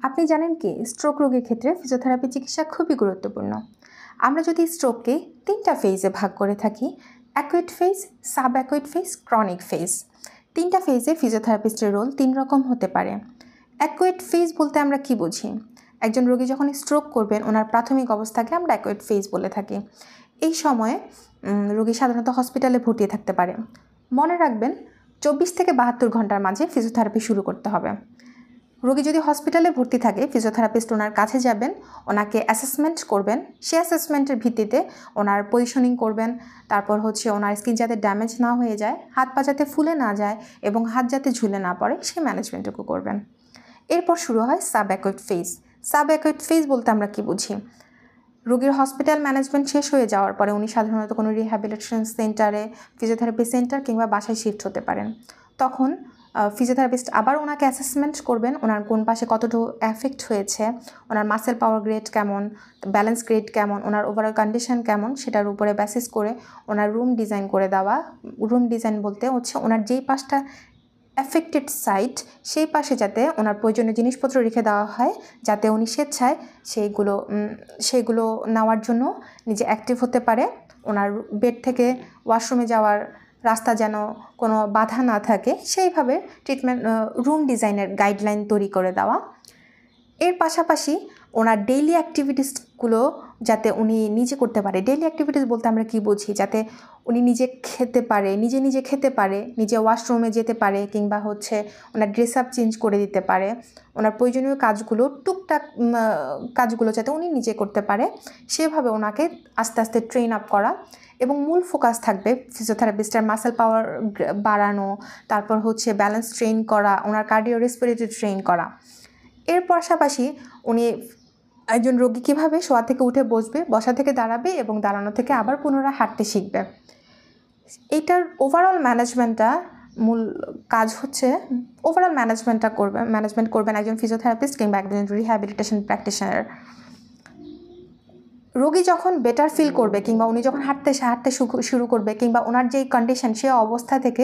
আপনি জানেন কি স্ট্রোক রোগের ক্ষেত্রে ফিজিওথেরাপি চিকিৎসা খুবই গুরুত্বপূর্ণ। আমরা যদি স্ট্রোককে 3টা ফেজে ভাগ করে থাকি, acute phase, sub acute phase, chronic phase. 3টা ফেজে ফিজিওথেরাপিস্টের রোল 3 রকম হতে পারে। অ্যাকুইট ফেজ বলতে আমরা কি বুঝি? একজন রোগী যখন স্ট্রোক করবেন ওনার প্রাথমিক অবস্থাকে আমরা অ্যাকুইট ফেজ বলে থাকি। এই সময়ে রোগী সাধারণত হসপিটালে ভর্তি থাকতে পারে। মনে রাখবেন 24 থেকে 72 ঘন্টার মাঝে ফিজিওথেরাপি শুরু করতে হবে। রোগী যদি হসপিটালে ভর্তি থাকে, ফিজিওথেরাপিস্ট ওনার কাছে যাবেন, ওনাকে অ্যাসেসমেন্ট করবেন। সেই অ্যাসেসমেন্টের ভিত্তিতে ওনার পজিশনিং করবেন। তারপর ওনার স্কিন যাতে ড্যামেজ না হয়ে যায়, হাত পা যাতে ফুলে না যায় এবং হাত যাতে ঝুলে না পড়ে, সেই ম্যানেজমেন্টটুকু করবেন। এরপর শুরু হয় sub acute phase. Sub acute phase বলতে আমরা কি বুঝি? রোগীর হসপিটাল ম্যানেজমেন্ট শেষ হয়ে যাওয়ার পরে উনি সাধারণত কোনো রিহ্যাবিলিটেশন সেন্টারে, ফিজিওথেরাপি সেন্টার কিংবা বাসায় শিফট হতে পারেন। তখন ফিজিওথেরাপিস্ট আবার ওনাকে অ্যাসেসমেন্ট করবেন, ওনার কোন পাশে কতটুকু এফেক্ট হয়েছে, ওনার মাসেল পাওয়ার গ্রেড কেমন, ব্যালেন্স গ্রেড কেমন, ওনার ওভারঅল কন্ডিশন কেমন, সেটার উপরে বেসিস করে ওনার রুম ডিজাইন করে দেওয়া। রুম ডিজাইন বলতে ওনার যেই পাশটা অ্যাফেক্টেড সাইট, সেই পাশে যাতে ওনার প্রয়োজনীয় জিনিসপত্র রেখে দেওয়া হয়, যাতে উনি স্বেচ্ছায় সেইগুলো নেওয়ার জন্য নিজে অ্যাক্টিভ হতে পারে। ওনার বেড থেকে ওয়াশরুমে যাওয়ার রাস্তা যেন কোনো বাধা না থাকে, সেইভাবে ট্রিটমেন্ট রুম ডিজাইনের গাইডলাইন তৈরি করে দেওয়া। এর পাশাপাশি ওনার ডেইলি অ্যাক্টিভিটিসগুলো যাতে উনি নিজে করতে পারে। ডেইলি অ্যাক্টিভিটিস বলতে আমরা কি বুঝি? যাতে উনি নিজে খেতে পারে, নিজে খেতে পারে, নিজে ওয়াশরুমে যেতে পারে, কিংবা ওনার ড্রেস আপ চেঞ্জ করে দিতে পারে। ওনার প্রয়োজনীয় কাজগুলো, টুকটাক কাজগুলো যাতে উনি নিজে করতে পারে, সেভাবে ওনাকে আস্তে আস্তে ট্রেন আপ করা। এবং মূল ফোকাস থাকবে ফিজিওথেরাপিস্টের মাসেল পাওয়ার বাড়ানো, তারপর ব্যালেন্স ট্রেন করা, ওনার কার্ডিও রেসপিরেটরি ট্রেন করা। এর পাশাপাশি উনি একজন রোগী কীভাবে শোয়া থেকে উঠে বসবে, বসা থেকে দাঁড়াবে এবং দাঁড়ানো থেকে আবার পুনরায় হাঁটতে শিখবে। এইটার ওভারঅল ম্যানেজমেন্টটা মূল কাজ ওভারঅল ম্যানেজমেন্ট করবেন একজন ফিজিওথেরাপিস্ট কিংবা একজন রিহ্যাবিলিটেশন প্র্যাকটিশনার। রোগী যখন বেটার ফিল করবে, কিংবা উনি যখন হাঁটতে শুরু করবে, কিংবা ওনার যেই কন্ডিশন, সে অবস্থা থেকে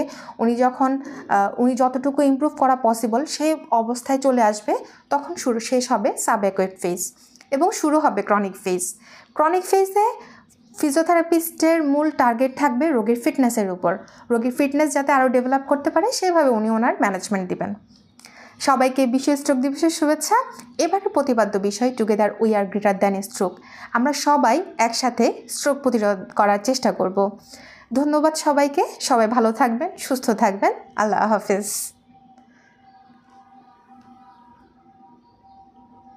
উনি যতটুকু ইমপ্রুভ করা পসিবল সেই অবস্থায় চলে আসবে, তখন শেষ হবে সাব অ্যাকুইট ফেজ এবং শুরু হবে ক্রনিক ফেজ। ক্রনিক ফেজে ফিজিওথেরাপিস্টের মূল টার্গেট থাকবে রোগীর ফিটনেসের উপর। রোগীর ফিটনেস যাতে আরও ডেভেলপ করতে পারে, সেভাবে উনি ওনার ম্যানেজমেন্ট দিবেন। সবাইকে বিশ্ব স্ট্রোক দিবসের শুভেচ্ছা। এবারে প্রতিপাদ্য বিষয় together we are greater than stroke. আমরা সবাই একসাথে স্ট্রোক প্রতিরোধ করার চেষ্টা করব। ধন্যবাদ সবাইকে। সবাই ভালো থাকবেন, সুস্থ থাকবেন। আল্লাহ হাফেজ।